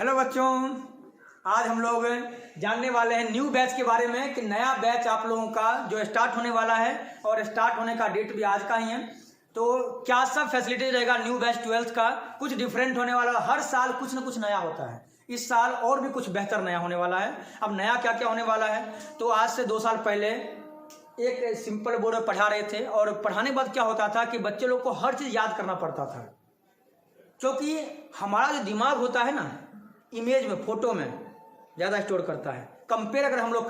Hello बच्चों, आज हम लोग जानने वाले हैं न्यू बैच के बारे में कि नया बैच आप लोगों का जो स्टार्ट होने वाला है और स्टार्ट होने का डेट भी आज का ही है। तो क्या सब फैसिलिटी रहेगा न्यू बैच 12th का, कुछ डिफरेंट होने वाला। हर साल कुछ ना कुछ नया होता है, इस साल और भी कुछ बेहतर नया होने वाला है। अब नया क्या क्या होने वाला है, तो आज से 2 साल पहले एक सिंपल बोर्ड में पढ़ा रहे थे और पढ़ाने के बाद क्या होता था कि बच्चे लोग को हर चीज़ याद करना पड़ता था, क्योंकि हमारा जो दिमाग होता है ना, इमेज में, फोटो में ज़्यादा स्टोर करता है। कंपेयर अगर हम लोग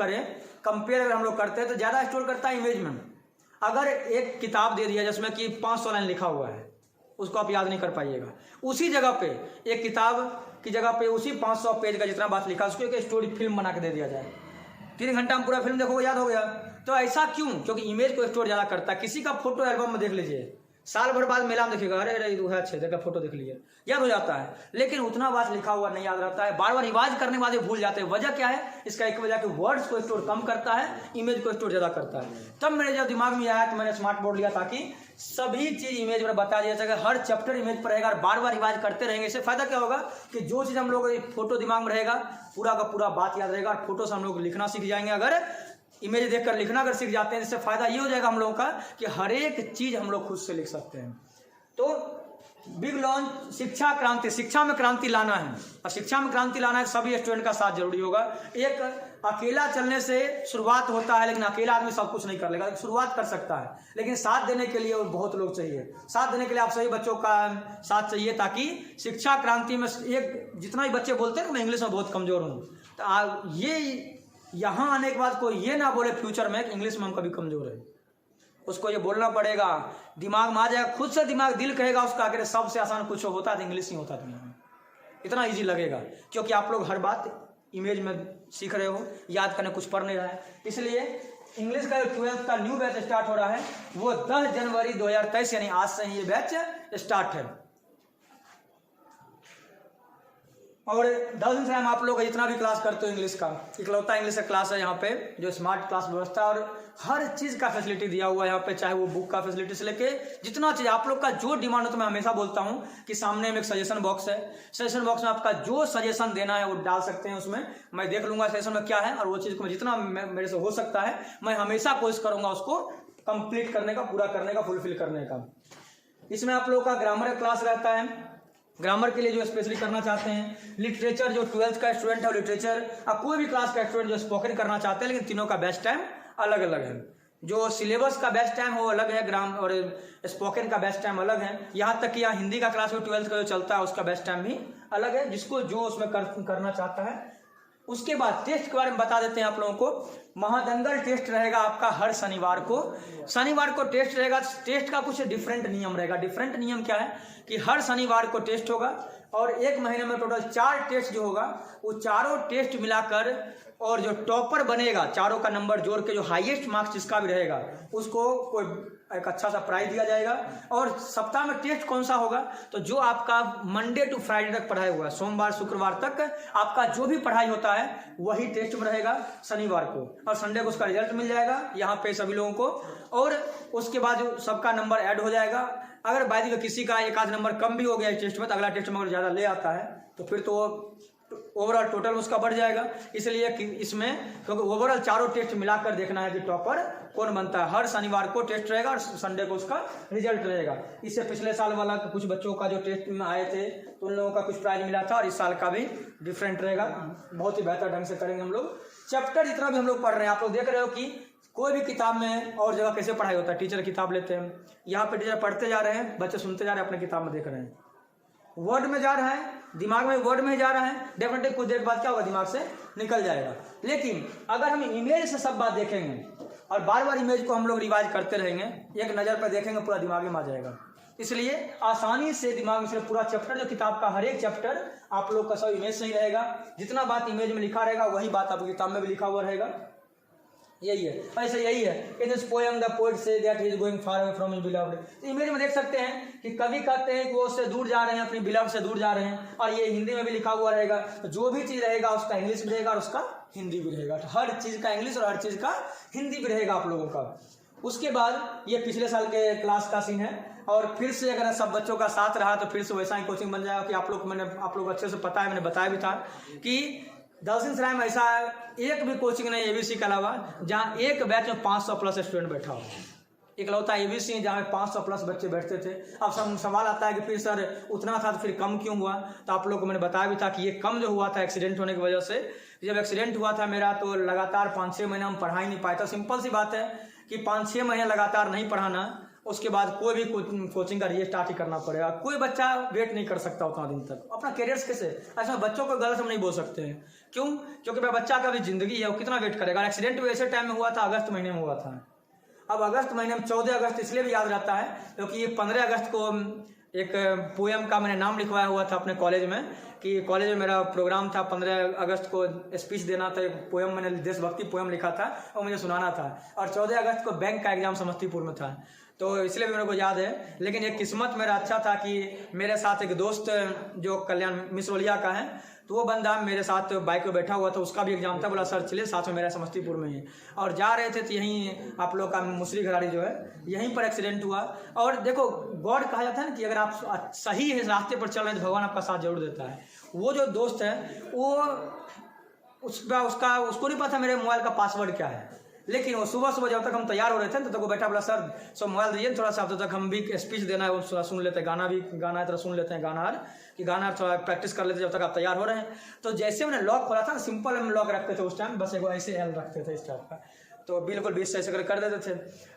करते हैं तो ज़्यादा स्टोर करता है इमेज में। अगर एक किताब दे दिया जिसमें कि 500 लाइन लिखा हुआ है, उसको आप याद नहीं कर पाइएगा। उसी जगह पे एक किताब की जगह पे उसी 500 पेज का जितना बात लिखा उसको एक स्टोरी फिल्म बना के दे दिया जाए, 3 घंटा में पूरा फिल्म देखोगे, याद हो गया। तो ऐसा क्यों? क्योंकि इमेज को स्टोर ज़्यादा करता है। किसी का फोटो एल्बम में देख लीजिए, साल भर बाद मेला में देखिएगा, अरे अरे अच्छे देखा फोटो देख लीजिए, याद हो जाता है। लेकिन उतना बात लिखा हुआ नहीं याद रहता है, बार बार रिवाइज करने के बाद भूल जाते हैं। वजह क्या है? इसका एक वजह कि वर्ड्स को स्टोर कम करता है, इमेज को स्टोर ज़्यादा करता है। तब मेरे जब दिमाग में आया तो मैंने स्मार्ट बोर्ड लिया ताकि सभी चीज़ इमेज में बता दिया जाएगा, हर चैप्टर इमेज पर रहेगा और बार बार रिवाइज करते रहेंगे। इससे फायदा क्या होगा कि जो चीज़ हम लोग फोटो दिमाग में रहेगा, पूरा का पूरा बात याद रहेगा और फोटो से हम लोग लिखना सीख जाएंगे। अगर इमेज देखकर लिखना अगर सीख जाते हैं, इससे फायदा ये हो जाएगा हम लोगों का कि हर एक चीज़ हम लोग खुद से लिख सकते हैं। तो बिग लॉन्च शिक्षा क्रांति, शिक्षा में क्रांति लाना है और शिक्षा में क्रांति लाना है, सभी स्टूडेंट का साथ जरूरी होगा। एक अकेला चलने से शुरुआत होता है, लेकिन अकेला आदमी सब कुछ नहीं कर लेगा। शुरुआत कर सकता है, लेकिन साथ देने के लिए बहुत लोग चाहिए। साथ देने के लिए आप सभी बच्चों का साथ चाहिए, ताकि शिक्षा क्रांति में एक जितना भी बच्चे बोलते हैं ना मैं इंग्लिश में बहुत कमजोर हूँ, तो ये यहाँ आने के बाद कोई ये ना बोले फ्यूचर में कि इंग्लिश में हम कभी कमजोर है। उसको ये बोलना पड़ेगा, दिमाग में आ जाएगा, खुद से दिमाग दिल कहेगा उसका कि सबसे आसान कुछ होता है तो इंग्लिश ही होता दुनिया में, इतना इजी लगेगा। क्योंकि आप लोग हर बात इमेज में सीख रहे हो, याद करने कुछ पढ़ नहीं रहा है। इसलिए इंग्लिश का 12th का न्यू बैच स्टार्ट हो रहा है, वो 10 जनवरी 2023 यानी आज से ये बैच स्टार्ट है। और 10 दिन से हम आप लोग जितना भी क्लास करते हो इंग्लिश का, इकलौता इंग्लिश का क्लास है यहाँ पे, जो स्मार्ट क्लास व्यवस्था और हर चीज़ का फैसिलिटी दिया हुआ है यहाँ पे, चाहे वो बुक का फैसिलिटी से लेके जितना चीज़ आप लोग का जो डिमांड हो। तो मैं हमेशा बोलता हूँ कि सामने में एक सजेशन बॉक्स है, सजेशन बॉक्स में आपका जो सजेशन देना है वो डाल सकते हैं, उसमें मैं देख लूँगा सजेशन में क्या है, और वो चीज़ को जितना मेरे से हो सकता है मैं हमेशा कोशिश करूँगा उसको कंप्लीट करने का, पूरा करने का, फुलफिल करने का। इसमें आप लोग का ग्रामर का क्लास रहता है, ग्रामर के लिए जो स्पेशली करना चाहते हैं, लिटरेचर जो 12th का स्टूडेंट है, लिटरेचर अब कोई भी क्लास का स्टूडेंट जो स्पोकन करना चाहते हैं, लेकिन तीनों का बेस्ट टाइम अलग अलग है। जो सिलेबस का बेस्ट टाइम वो अलग है, ग्राम और स्पोकन का बेस्ट टाइम अलग है। यहाँ तक कि यहाँ हिंदी का क्लास भी 12th का जो चलता है उसका बेस्ट टाइम भी अलग है, जिसको जो उसमें करना चाहता है। उसके बाद टेस्ट के बारे में बता देते हैं आप लोगों को। महादंगल टेस्ट रहेगा आपका हर शनिवार को टेस्ट रहेगा। टेस्ट का कुछ डिफरेंट नियम रहेगा। डिफरेंट नियम क्या है कि हर शनिवार को टेस्ट होगा और 1 महीने में टोटल 4 टेस्ट जो होगा, वो चारों टेस्ट मिलाकर और जो टॉपर बनेगा, चारों का नंबर जोड़ के जो हाईएस्ट मार्क्स जिसका भी रहेगा उसको कोई एक अच्छा सा प्राइज दिया जाएगा। और सप्ताह में टेस्ट कौन सा होगा, तो जो आपका मंडे टू फ्राइडे तक पढ़ाई हुआ है, सोमवार शुक्रवार तक आपका जो भी पढ़ाई होता है वही टेस्ट में रहेगा शनिवार को, और संडे को उसका रिजल्ट मिल जाएगा यहाँ पे सभी लोगों को। और उसके बाद सबका नंबर ऐड हो जाएगा। अगर बाय द किसी का एक आध नंबर कम भी हो गया टेस्ट में, तो अगला टेस्ट में अगर ज़्यादा ले आता है तो फिर तो ओवरऑल टोटल उसका बढ़ जाएगा। इसलिए कि इसमें क्योंकि ओवरऑल चारों टेस्ट मिलाकर देखना है कि टॉपर कौन बनता है। हर शनिवार को टेस्ट रहेगा और संडे को उसका रिजल्ट रहेगा। इससे पिछले साल वाला कुछ बच्चों का जो टेस्ट में आए थे तो उन लोगों का कुछ प्राइज मिला था, और इस साल का भी डिफरेंट रहेगा। बहुत ही बेहतर ढंग से करेंगे हम लोग। चैप्टर जितना भी हम लोग पढ़ रहे हैं, आप लोग देख रहे हो कि कोई भी किताब में और जगह कैसे पढ़ाई होता है। टीचर किताब लेते हैं, यहाँ पे टीचर पढ़ते जा रहे हैं, बच्चे सुनते जा रहे हैं, अपने किताब में देख रहे हैं, वर्ड में जा रहा है, दिमाग में वर्ड में ही जा रहा है। डेफिनेटली कुछ देर बाद क्या होगा, दिमाग से निकल जाएगा। लेकिन अगर हम इमेज से सब बात देखेंगे और बार बार इमेज को हम लोग रिवाइज करते रहेंगे, एक नज़र पर देखेंगे, पूरा दिमाग में आ जाएगा। इसलिए आसानी से दिमाग में से पूरा चैप्टर, जो किताब का हर एक चैप्टर आप लोग का सब इमेज से ही रहेगा। जितना बात इमेज में लिखा रहेगा वही बात आपकी किताब में भी लिखा हुआ रहेगा। यही है, ऐसे यही है। In this poem the poet say that he is going far away from his beloved. Image में देख सकते हैं कि कवि कहते हैं कि वो उससे दूर जा रहे हैं, अपनी बिलव्ड से दूर जा रहे हैं, और ये हिंदी में भी लिखा हुआ रहेगा। तो जो भी चीज़ रहेगा उसका इंग्लिश भी रहेगा और उसका हिंदी भी रहेगा। तो हर चीज़ का इंग्लिश और हर चीज़ का हिंदी भी रहेगा आप लोगों का। उसके बाद ये पिछले साल के क्लास का सीन है। और फिर से अगर सब बच्चों का साथ रहा तो फिर से वैसा ही कोचिंग बन जाएगा कि आप लोग अच्छे से पता है, मैंने बताया भी था कि दलसिंह सराय में ऐसा एक भी कोचिंग नहीं एबीसी के अलावा जहाँ एक बैच में 500 प्लस स्टूडेंट बैठा हो। इकलौता एबीसी है जहाँ 500 प्लस बच्चे बैठते थे। अब सवाल आता है कि फिर सर उतना था तो फिर कम क्यों हुआ? तो आप लोग को मैंने बताया भी था कि ये कम जो हुआ था एक्सीडेंट होने की वजह से। जब एक्सीडेंट हुआ था मेरा तो लगातार 5-6 महीने हम पढ़ा ही नहीं पाए। तो सिंपल सी बात है कि 5-6 महीने लगातार नहीं पढ़ाना, उसके बाद कोई भी कोचिंग का रीस्टार्ट ही करना पड़ेगा। कोई बच्चा वेट नहीं कर सकता उतना दिन तक अपना कैरियर्स कैसे। ऐसा बच्चों को गलत हम नहीं बोल सकते हैं, क्यों? क्योंकि मेरा बच्चा का भी जिंदगी है, वो कितना वेट करेगा। एक्सीडेंट भी ऐसे टाइम में हुआ था, अगस्त महीने में हुआ था। अब अगस्त महीने में 14 अगस्त इसलिए भी याद रहता है क्योंकि ये 15 अगस्त को एक पोएम का मैंने नाम लिखवाया हुआ था अपने कॉलेज में, कि कॉलेज में मेरा प्रोग्राम था 15 अगस्त को स्पीच देना था। एक पोएम मैंने देशभक्ति पोएम लिखा था और मुझे सुनाना था। और 14 अगस्त को बैंक का एग्जाम समस्तीपुर में था, तो इसलिए भी मेरे को याद है। लेकिन एक किस्मत मेरा अच्छा था कि मेरे साथ एक दोस्त जो कल्याण मिसरोलिया का है, तो वो बंदा मेरे साथ बाइक पे बैठा हुआ था, उसका भी एग्जाम था। बोला सर चलिए साथ में, मेरा समस्तीपुर में ही। और जा रहे थे तो यहीं आप लोग का मुसरी घराड़ी जो है यहीं पर एक्सीडेंट हुआ। और देखो गॉड कहा जाता है ना कि अगर आप सही रास्ते पर चल रहे हैं तो भगवान आपका साथ जरूर देता है। वो जो दोस्त है वो उसको नहीं पता मेरे मोबाइल का पासवर्ड क्या है, लेकिन वो सुबह सुबह जब तक हम तैयार हो रहे थे तब तक वो बैठा बोला सर सब मोबाइल दीजिए थोड़ा सा, तब तक हम भी स्पीच देना है वो थोड़ा सुन लेते हैं, गाना है थोड़ा सुन लेते हैं, गाना थोड़ा प्रैक्टिस कर लेते जब तक आप तैयार हो रहे हैं। तो जैसे मैंने लॉक खोला था, सिंपल हम लॉक रखते थे उस टाइम, बस एक ऐसे एल रखते थे इस टाइप का, तो बिल्कुल 20 से ऐसे कर देते थे।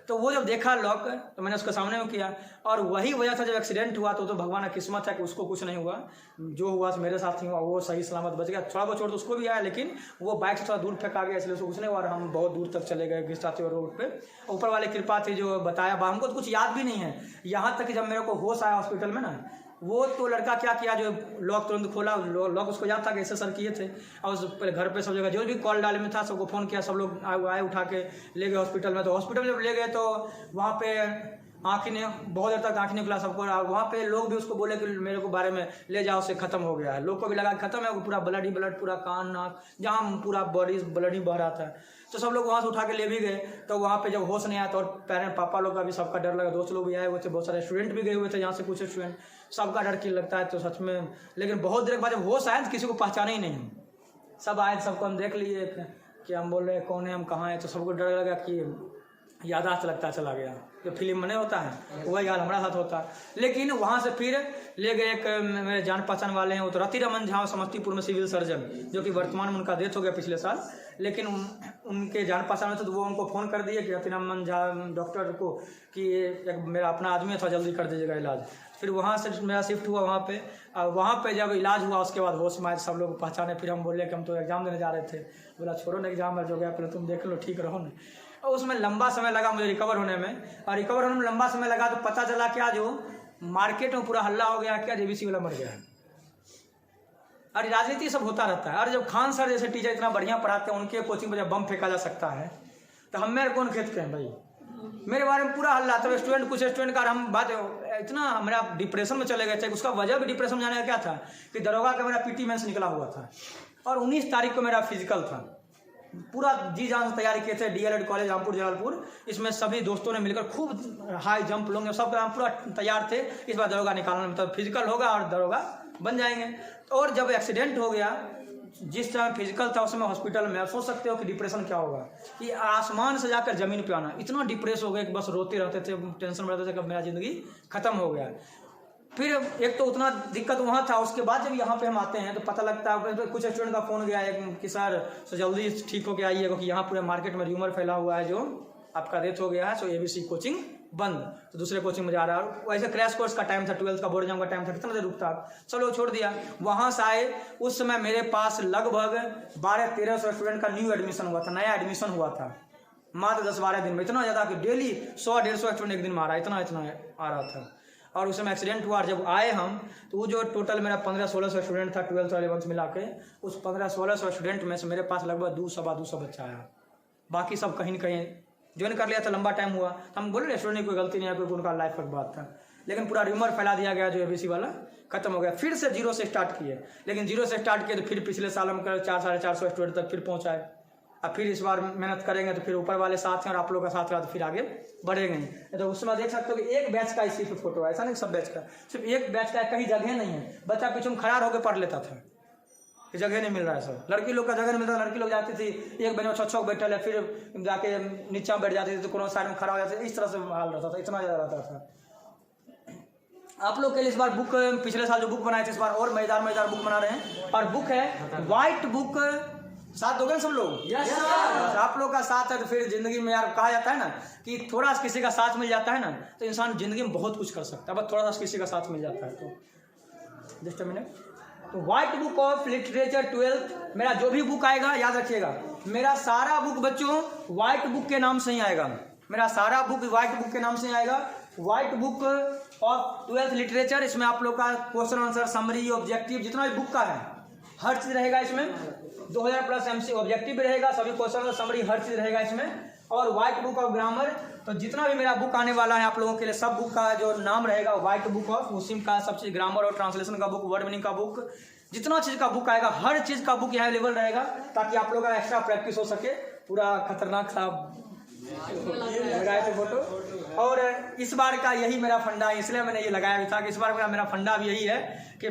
तो वो जब देखा लॉक तो मैंने उसके सामने में किया, और वही वजह था जब एक्सीडेंट हुआ तो भगवान की किस्मत है कि उसको कुछ नहीं हुआ। जो हुआ मेरे साथ ही हुआ, वो सही सलामत बच गया। थोड़ा बहुत चोट तो उसको भी आया, लेकिन वो बाइक से थोड़ा दूर फेंका गया इसलिए उसको कुछ नहीं हुआ। और हम बहुत दूर तक चले गए घिसटाते रोड पे। ऊपर वाले कृपा थी जो बताया, हमको तो कुछ याद भी नहीं है। यहाँ तक कि जब मेरे को होश आया हॉस्पिटल में ना, वो तो लड़का क्या किया जो लॉक तुरंत खोला, लॉक उसको याद था कि ऐसे सर किए थे। और पहले घर पे सब जगह जो भी कॉल डाले में था सबको फ़ोन किया, सब लोग आए उठा के ले गए हॉस्पिटल में। तो हॉस्पिटल जब ले गए तो वहाँ पे आँखें ने बहुत देर तक आँखें निकला सबको। वहाँ पे लोग भी उसको बोले कि मेरे को बारे में ले जाओ, से ख़त्म हो गया है। लोग को भी लगा खत्म है, वो पूरा ब्लड ही ब्लड, पूरा कान नाक जहाँ पूरा बॉडी ब्लड ही बह रहा था। तो सब लोग वहाँ से उठा के ले भी गए। तो वहाँ पे जब होश नहीं आया तो और पेरेंट पापा लोग का भी सबका डर लगा, दोस्त लोग भी आए हुए थे, बहुत सारे स्टूडेंट भी गए हुए थे यहाँ से, कुछ स्टूडेंट, सबका डर की लगता है तो सच में। लेकिन बहुत देर के बाद जब होश आया तो किसी को पहचाना ही नहीं। सब आए, सबको हम देख लिए कि हम बोल रहे कौन है, हम कहाँ हैं। तो सबको डर लगा कि यादाश्त लगता चला गया, जो फिल्म में नहीं होता है वही हाल हमारा साथ होता। लेकिन वहाँ से फिर ले गए एक मेरे जान पहचान वाले हैं, वो तो रति रमन झा समस्तीपुर में सिविल सर्जन, जो कि वर्तमान में उनका डेथ हो गया पिछले साल। लेकिन उनके जान पहचान में थे तो वो उनको फ़ोन कर दिए कि रति रमन झा डॉक्टर को कि एक मेरा अपना आदमी था, जल्दी कर दीजिएगा इलाज। फिर वहाँ से मेरा शिफ्ट हुआ वहाँ पे। और वहाँ पे जब इलाज हुआ उसके बाद होश में आए, सब लोग पहचाने। फिर हम बोले कि हम तो एग्ज़ाम देने जा रहे थे। बोला छोड़ो ना एग्जाम में, जो गया पहले तुम देख लो, ठीक रहो ना। और उसमें लंबा समय लगा मुझे रिकवर होने में, और रिकवर होने में लंबा समय लगा तो पता चला क्या जो मार्केट में पूरा हल्ला हो गया, क्या जेबीसी वाला मर गया है। और राजनीति सब होता रहता है। और जब खान सर जैसे टीचर इतना बढ़िया पढ़ाते हैं, उनके कोचिंग में जब बम फेंका जा सकता है तो हम मेरे कौन खेत के हैं भाई। मेरे बारे में पूरा हल्ला। तो स्टूडेंट, कुछ स्टूडेंट का हम बात इतना मेरा डिप्रेशन में चले गए थे। उसका वजह भी डिप्रेशन में जाने का क्या था कि दरोगा का मेरा पीटी मेंस निकला हुआ था, और 19 तारीख को मेरा फिजिकल था। पूरा जी जान से तैयारी किए थे, डीएलएड कॉलेज रामपुर जलालपुर। इसमें सभी दोस्तों ने मिलकर खूब हाई जंप लोग सब हम पूरा तैयार थे। इस बार दरोगा निकालना, मतलब फिजिकल होगा और दरोगा बन जाएंगे। और जब एक्सीडेंट हो गया, जिस टाइम फिजिकल था उसमें हॉस्पिटल में, आप सोच सकते हो कि डिप्रेशन क्या होगा कि आसमान से जाकर ज़मीन पे आना। इतना डिप्रेस हो गए कि बस रोते रहते थे, टेंशन में रहते थे कि मेरा ज़िंदगी ख़त्म हो गया। फिर एक तो उतना दिक्कत वहाँ था, उसके बाद जब यहाँ पे हम आते हैं तो पता लगता है तो कुछ स्टूडेंट का फ़ोन गया है कि सर तो जल्दी ठीक होके आइए, क्योंकि यहाँ पूरे मार्केट में र्यूमर फैला हुआ है जो आपका डेथ हो गया है, सो एबीसी कोचिंग बंद। तो दूसरे कोचिंग में जा रहा है। वैसे क्रैश कोर्स का टाइम था, 12th का बोर्ड एग्जाम का टाइम था, कितना देर रुकता। सब लोग छोड़ दिया। वहाँ से आए, उस समय मेरे पास लगभग 1200-1300 स्टूडेंट का न्यू एडमिशन हुआ था, नया एडमिशन हुआ था मात्र 10-12 दिन में। इतना ज़्यादा कि डेली 100-150 स्टूडेंट एक दिन में आ रहा, इतना आ रहा था। और उस समय एक्सीडेंट हुआ। और जब आए हम तो वो जो टोटल मेरा 1500-1600 स्टूडेंट था 12th और 11th मिला के, उस 1500-1600 स्टूडेंट में से मेरे पास लगभग 200 बच्चा आया। बाकी सब कहीं न कहीं ज्वाइन कर लिया था, लंबा टाइम हुआ। हम बोले ना स्टूडेंट की कोई गलती नहीं है, कोई उनका लाइफ का बात था। लेकिन पूरा र्यूमर फैला दिया गया जो एबीसी वाला खत्म हो गया। फिर से 0 से स्टार्ट किए, लेकिन 0 से स्टार्ट किए तो फिर पिछले साल हम 400-450 स्टूडेंट तक फिर पहुँचाए। अब फिर इस बार मेहनत करेंगे तो फिर ऊपर वाले साथ हैं और आप लोग का साथ रहा तो फिर आगे बढ़ेंगे नहीं। तो उसमें देख सकते हो कि एक बैच का सिर्फ फोटो है, ऐसा नहीं सब बैच का, सिर्फ एक बैच का, कहीं जगह नहीं है। बच्चा पीछे में खड़ा होकर पढ़ लेता था, जगह नहीं मिल रहा है सब। लड़की लोग का जगह नहीं मिलता, लड़की लोग जाती थी एक बेंच में छः बैठल है, फिर जाके नीचा बैठ जाती थी तो कोनो साइड में खड़ा हो जाती थी, इस तरह से हाल रहता था, इतना ज़्यादा रहता था। आप लोग के लिए इस बार बुक, पिछले साल जो बुक बनाए थे इस बार और मजेदार बुक बना रहे हैं। और बुक है व्हाइट बुक, साथ दोगे सब लोग? Yes sir. आप लोग का साथ है तो फिर जिंदगी में यार कहा जाता है ना कि थोड़ा सा किसी का साथ मिल जाता है ना तो इंसान जिंदगी में बहुत कुछ कर सकता है, बस थोड़ा सा किसी का साथ मिल जाता है। तो जस्ट अ मिनट। तो white book of literature 12th, मेरा जो भी बुक आएगा याद रखिएगा, मेरा सारा बुक बच्चों व्हाइट बुक के नाम से ही आएगा, मेरा सारा बुक व्हाइट बुक के नाम से ही आएगा। White book of 12th literature, इसमें आप लोग का क्वेश्चन आंसर, समरी, ऑब्जेक्टिव, जितना भी बुक का है हर चीज रहेगा इसमें। 2000 प्लस MC ऑब्जेक्टिव भी रहेगा, सभी क्वेश्चन समरी हर चीज रहेगा इसमें। और व्हाइट बुक ऑफ ग्रामर, तो जितना भी मेरा बुक आने वाला है आप लोगों के लिए सब बुक का जो नाम रहेगा व्हाइट बुक ऑफ, उसी का सब चीज, ग्रामर और ट्रांसलेशन का बुक, वर्ड मीनिंग का बुक, जितना चीज का बुक आएगा हर चीज का बुक यहाँ अवेलेबल रहेगा ताकि आप लोग का एक्स्ट्रा प्रैक्टिस हो सके। पूरा खतरनाक सा लगाए थे फोटो। और इस बार का यही मेरा फंडा है, इसलिए मैंने ये लगाया भी था कि इस बार का मेरा फंडा भी यही है कि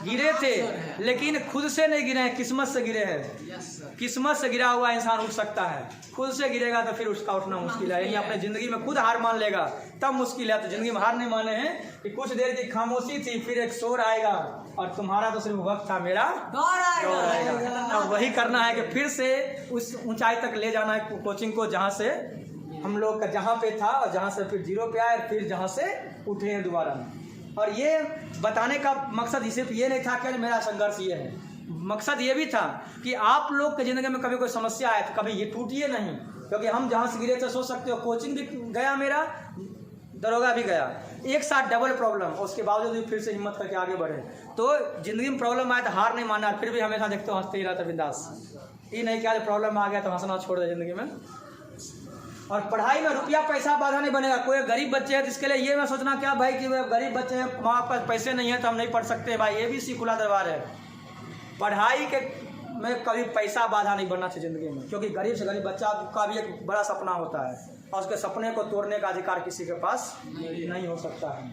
गिरे थे लेकिन खुद से नहीं गिरे हैं, किस्मत से गिरे हैं। किस्मत से गिरा हुआ इंसान उठ सकता है, खुद से गिरेगा तो फिर उसका उठना मुश्किल है। यानी अपने जिंदगी में खुद हार मान लेगा तब मुश्किल है। तो जिंदगी में हार नहीं माने हैं कि कुछ देर की खामोशी थी फिर एक शोर आएगा और तुम्हारा तो सिर्फ वक्त था, मेरा दौर आएगा। अब वही करना है कि फिर से उस ऊंचाई तक ले जाना है कोचिंग को जहाँ से हम लोग का जहाँ पे था और जहाँ से फिर जीरो पे आए, फिर जहाँ से उठे हैं दोबारा। और ये बताने का मकसद सिर्फ ये नहीं था कि मेरा संघर्ष ये है, मकसद ये भी था कि आप लोग के ज़िंदगी में कभी कोई समस्या आए तो कभी ये टूटिए नहीं, क्योंकि हम जहाँ से गिरे थे सोच सकते हो कोचिंग भी गया मेरा, दरोगा भी गया, एक साथ डबल प्रॉब्लम, उसके बावजूद भी फिर से हिम्मत करके आगे बढ़े। तो जिंदगी में प्रॉब्लम आए तो हार नहीं मानना, फिर भी हमेशा देखते हो हंसते ही रहता बिंदास, ये नहीं क्या प्रॉब्लम आ गया तो हंसना छोड़ दे जिंदगी में। और पढ़ाई में रुपया पैसा बाधा नहीं बनेगा। कोई गरीब बच्चे हैं जिसके लिए ये मैं सोचना क्या भाई कि गरीब बच्चे हैं, माँ बाप का पैसे नहीं है तो हम नहीं पढ़ सकते, भाई ये भी सी खुला दरबार है। पढ़ाई के में कभी पैसा बाधा नहीं बनना चाहिए ज़िंदगी में, क्योंकि गरीब से गरीब बच्चा का भी एक बड़ा सपना होता है और उसके सपने को तोड़ने का अधिकार किसी के पास नहीं हो सकता है।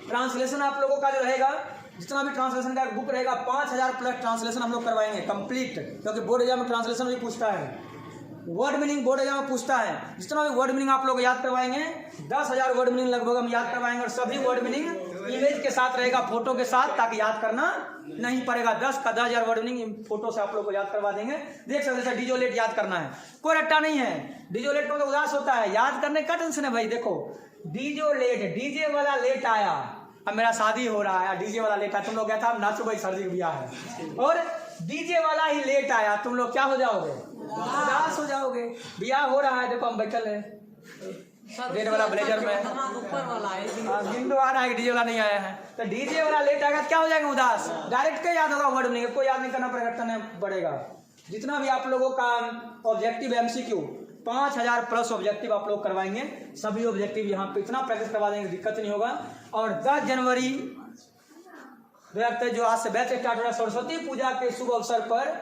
ट्रांसलेशन आप लोगों का जो रहेगा, जितना भी ट्रांसलेशन का बुक रहेगा 5000 प्लस ट्रांसलेशन हम लोग करवाएंगे कंप्लीट, क्योंकि बोर्ड एग्जाम में ट्रांसलेशन भी पूछता है, वर्ड मीनिंग बोर्ड एग्जाम में पूछता है। जितना भी वर्ड मीनिंग आप लोग याद करवाएंगे 10,000 वर्ड मीनिंग लगभग हम याद करवाएंगे, और सभी वर्ड मीनिंग इमेज के साथ रहेगा, फोटो के साथ, ताकि याद करना नहीं पड़ेगा। 10,000 वर्ड मीनिंग फोटो से आप लोग को याद करवा देंगे। देख सकते हैं डीजोलेट याद करना है, कोई रट्टा नहीं है। डीजोलेट को तो उदास होता है, याद करने का टेंशन है भाई। देखो डीजोलेट, डीजे वाला लेट आया, अब मेरा शादी हो रहा है, डीजे वाला लेट आया, तुम लोग क्या था नाचो भाई सर्दी का ब्याह है, और डीजे वाला ही लेट आया, तुम लोग क्या हो जाओगे, उदास हो जाओगे। ब्याह हो रहा है, देखो हम बैठल है रेड वाला ब्लेजर में, हिंदू आ रहा है, डीजे वाला नहीं आया है, तो डीजे वाला लेट आएगा क्या हो जाएगा, उदास। डायरेक्ट क्या याद होगा, वर्ड नहीं, कोई याद नहीं करना पड़ेगा, करना पड़ेगा। जितना भी आप लोगों का ऑब्जेक्टिव MCQ 5000 प्लस ऑब्जेक्टिव आप लोग करवाएंगे, सभी ऑब्जेक्टिव यहाँ पे इतना प्रैक्टिस करवा देंगे, दिक्कत नहीं होगा। और 10 जनवरी 2023 जो आज से बैच स्टार्ट हो रहा है, सरस्वती पूजा के शुभ अवसर पर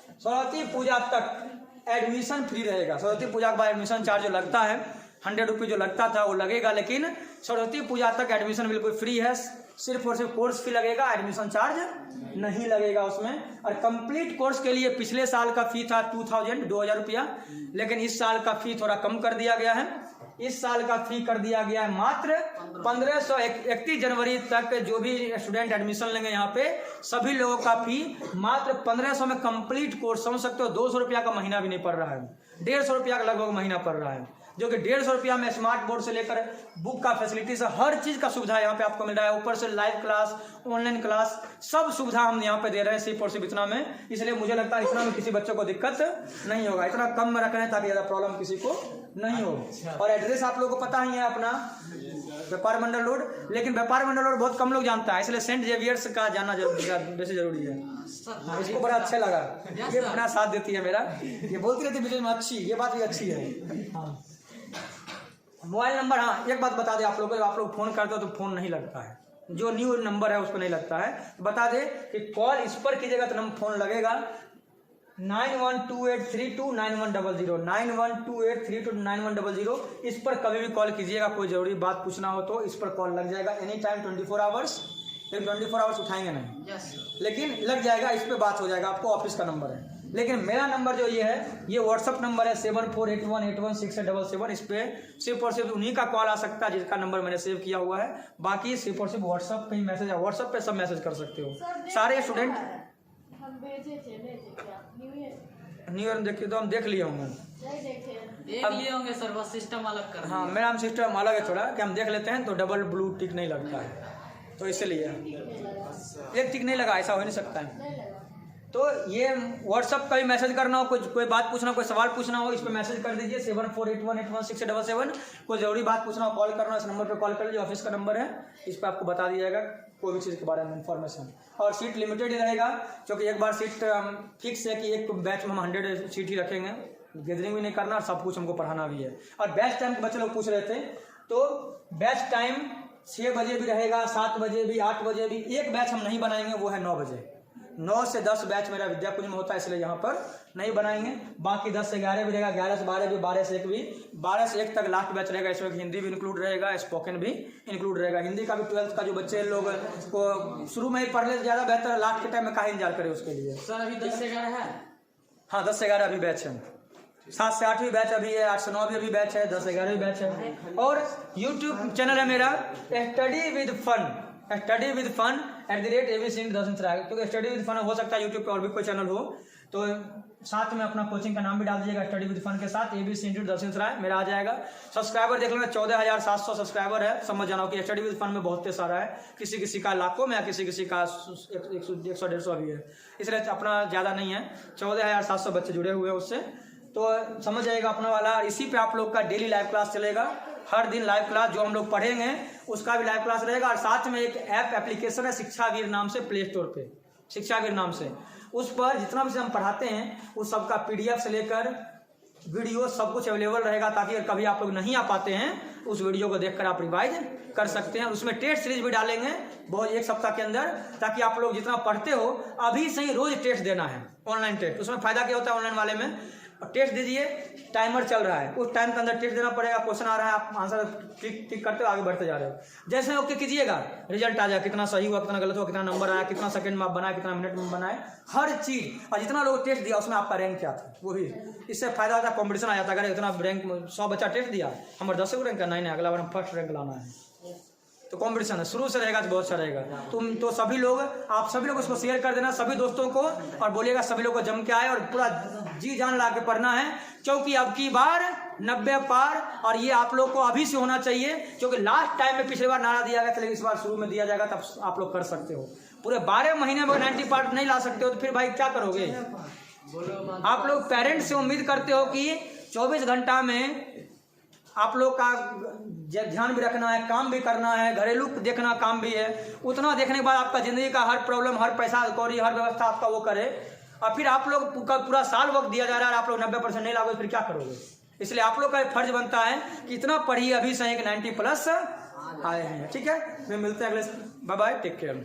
सरस्वती पूजा तक एडमिशन फ्री रहेगा। सरस्वती पूजा के बाद एडमिशन चार्ज जो लगता है 100 रुपये जो लगता था वो लगेगा, लेकिन सरस्वती पूजा तक एडमिशन बिल्कुल फ्री है। सिर्फ और सिर्फ कोर्स फी लगेगा, एडमिशन चार्ज नहीं लगेगा उसमें। और कंप्लीट कोर्स के लिए पिछले साल का फी था 2000 रुपया, लेकिन इस साल का फी थोड़ा कम कर दिया गया है। इस साल का फी कर दिया गया है मात्र 1500। 31 जनवरी तक जो भी स्टूडेंट एडमिशन लेंगे यहाँ पे सभी लोगों का फी मात्र 1500 में कंप्लीट कोर्स, समझ सकते हो 200 रुपया का महीना भी नहीं पड़ रहा है, 150 रुपया का लगभग महीना पड़ रहा है, जो कि 150 रुपया में स्मार्ट बोर्ड से लेकर बुक का फैसिलिटी से हर चीज का सुविधा यहाँ पे आपको मिल रहा है। ऊपर से लाइव क्लास, ऑनलाइन क्लास, सब सुविधा हम यहाँ पे दे रहे हैं सिर्फ और सिर्फ इतना में। इसलिए मुझे लगता है इतना में किसी बच्चों को दिक्कत नहीं होगा, इतना कम में रख रहे हैं ताकि ज्यादा प्रॉब्लम किसी को नहीं हो। और एड्रेस आप लोगों को पता ही है अपना, व्यापार मंडल रोड, लेकिन व्यापार मंडल रोड बहुत कम लोग जानता है, इसलिए सेंट जेवियर्स का जानना वैसे जरूरी है। इसको बड़ा अच्छा लगा, ये अपना साथ देती है मेरा, ये बोलती रहती है बीच में अच्छी, ये बात भी अच्छी है। मोबाइल नंबर, हाँ एक बात बता दे आप लोगों को, आप लोग फोन करते हो तो फोन नहीं लगता है, जो न्यू नंबर है उस पर नहीं लगता है। बता दे कि कॉल इस पर कीजिएगा तो फोन लगेगा, 9128329100 9128329100। इस पर कभी भी कॉल कीजिएगा, कोई ज़रूरी बात पूछना हो तो इस पर कॉल लग जाएगा एनी टाइम 24 आवर्स। लेकिन 24 आवर्स उठाएंगे नहीं, लेकिन लग जाएगा, इस पर बात हो जाएगा। आपको ऑफिस का नंबर है, लेकिन मेरा नंबर जो ये है, ये व्हाट्सअप नंबर है 7481816877। इस पर सिर्फ और सिर्फ उन्हीं का कॉल आ सकता है जिसका नंबर मैंने सेव किया हुआ है। बाकी सिर्फ और सिर्फ व्हाट्सअप पे ही मैसेज है, व्हाट्सअप पे सब मैसेज कर सकते हो। सारे स्टूडेंट न्यू ईयर देखिए तो हम देख लिए होंगे, सर, बस सिस्टम अलग कर। हाँ, मेरा सिस्टम अलग है थोड़ा, कि हम देख लेते हैं तो डबल ब्लू टिक नहीं लगता है, तो इसलिए एक टिक नहीं लगा, ऐसा हो नहीं सकता है। तो ये व्हाट्सअप का भी मैसेज करना हो, कोई बात पूछना हो, कोई सवाल पूछना हो, इस पर मैसेज कर दीजिए 7481816877। कोई ज़रूरी बात पूछना हो, कॉल करना, इस नंबर पे कॉल कर लीजिए, ऑफिस का नंबर है, इस पर आपको बता दिया जाएगा कोई भी चीज़ के बारे में इन्फॉर्मेशन। और सीट लिमिटेड ही रहेगा, क्योंकि एक बार सीट फिक्स है कि एक बैच में हम 100 सीट ही रखेंगे, गैदरिंग भी नहीं करना और सब कुछ हमको पढ़ाना भी है। और बैच टाइम के बच्चे लोग पूछ रहे थे, तो बैच टाइम 6 बजे भी रहेगा, 7 बजे भी, 8 बजे भी। एक बैच हम नहीं बनाएंगे, वो है 9 बजे। 9 से 10 बैच मेरा विद्याकुंज में होता है, इसलिए यहाँ पर नहीं बनाएंगे। बाकी 10 से 11 भी रहेगा, 11 से 12 भी, 12 से 1 भी, 12 से 1 तक लास्ट बैच रहेगा। इसमें हिंदी भी इंक्लूड रहेगा, स्पोकन भी इंक्लूड रहेगा। हिंदी का भी 12th का जो बच्चे लोग को शुरू में ही पढ़ ले ज़्यादा बेहतर है, लास्ट के टाइम में काहे इंतजार करें उसके लिए। सर अभी 10 से 11 है। हाँ, 10 से 11 अभी बैच है, 7 से 8 भी बैच अभी है, 8 से 9 भी अभी बैच है, 10 से 11 भी बैच है। और यूट्यूब चैनल है मेरा स्टडी विद फन @abc_darshan। क्योंकि स्टडी विद फन हो सकता है यूट्यूब पे और भी कोई चैनल हो, तो साथ में अपना कोचिंग का नाम भी डाल दीजिएगा स्टडी विद फन के साथ, abc_darshan मेरा आ जाएगा। सब्सक्राइबर देख लेना, 14,700 सब्सक्राइबर है। समझ जाना कि स्टडी विद फन में बहुत सारा है, किसी का लाखों में, किसी का 100-150 भी है, इसलिए अपना ज़्यादा नहीं है। 14,700 बच्चे जुड़े हुए हैं उससे, तो समझ जाएगा अपना वाला। इसी पे आप लोग का डेली लाइव क्लास चलेगा, हर दिन लाइव क्लास जो हम लोग पढ़ेंगे उसका भी लाइव क्लास रहेगा। और साथ में एक एप्लीकेशन है शिक्षावीर नाम से, प्ले स्टोर पे शिक्षावीर नाम से, उस पर जितना भी हम पढ़ाते हैं उस सबका PDF से लेकर वीडियो सब कुछ अवेलेबल रहेगा, ताकि अगर कभी आप लोग नहीं आ पाते हैं उस वीडियो को देखकर आप रिवाइज कर सकते हैं। उसमें टेस्ट सीरीज भी डालेंगे बहुत 1 सप्ताह के अंदर, ताकि आप लोग जितना पढ़ते हो अभी से ही रोज टेस्ट देना है, ऑनलाइन टेस्ट। उसमें फायदा क्या होता है ऑनलाइन वाले में, टेस्ट दीजिए, टाइमर चल रहा है, उस टाइम के अंदर टेस्ट देना पड़ेगा, क्वेश्चन आ रहा है, आप आंसर टिक करते हो, आगे बढ़ते जा रहे हो। जैसे ओके कीजिएगा, रिजल्ट आ जाए, कितना सही हुआ, कितना गलत हुआ, कितना नंबर आया, कितना सेकंड में आप बनाए, कितना मिनट में बनाए, हर चीज। और जितना लोग टेस्ट दिया उसमें आपका रैंक क्या था वो भी, इससे फायदा होता है, कॉम्पिटिशन आ जाता है। अगर इतना रैंक 100 बच्चा टेस्ट दिया, हमारे 10 रैंक का नहीं, अगला बार हम फर्स्ट रैंक लाना है, तो कंपटीशन है, शुरू से रहेगा तो बहुत अच्छा रहेगा। तुम तो सभी लोग, आप सभी लोग उसको शेयर कर देना सभी दोस्तों को, और बोलिएगा सभी लोग को जम के आए और पूरा जी जान ला के पढ़ना है, क्योंकि अब की बार 90 पार। और ये आप लोग को अभी से होना चाहिए, क्योंकि लास्ट टाइम में पिछले बार नारा दिया गया था, लेकिन इस बार शुरू में दिया जाएगा, तब आप लोग कर सकते हो। पूरे 12 महीने में 90 पार नहीं ला सकते हो तो फिर भाई क्या करोगे। आप लोग पेरेंट्स से उम्मीद करते हो कि 24 घंटा में आप लोग का ध्यान भी रखना है, काम भी करना है, घरेलू देखना काम भी है, उतना देखने के बाद आपका जिंदगी का हर प्रॉब्लम, हर पैसा कौड़ी, हर व्यवस्था आपका वो करे, और फिर आप लोग का पूरा साल वक्त दिया जा रहा है, आप लोग 90% नहीं लागोगे, फिर क्या करोगे। इसलिए आप लोग का फर्ज बनता है कि इतना पढ़िए अभी से, 90+ आए हैं। ठीक है, फिर मिलते हैं अगले, बाय बाय, टेक केयर।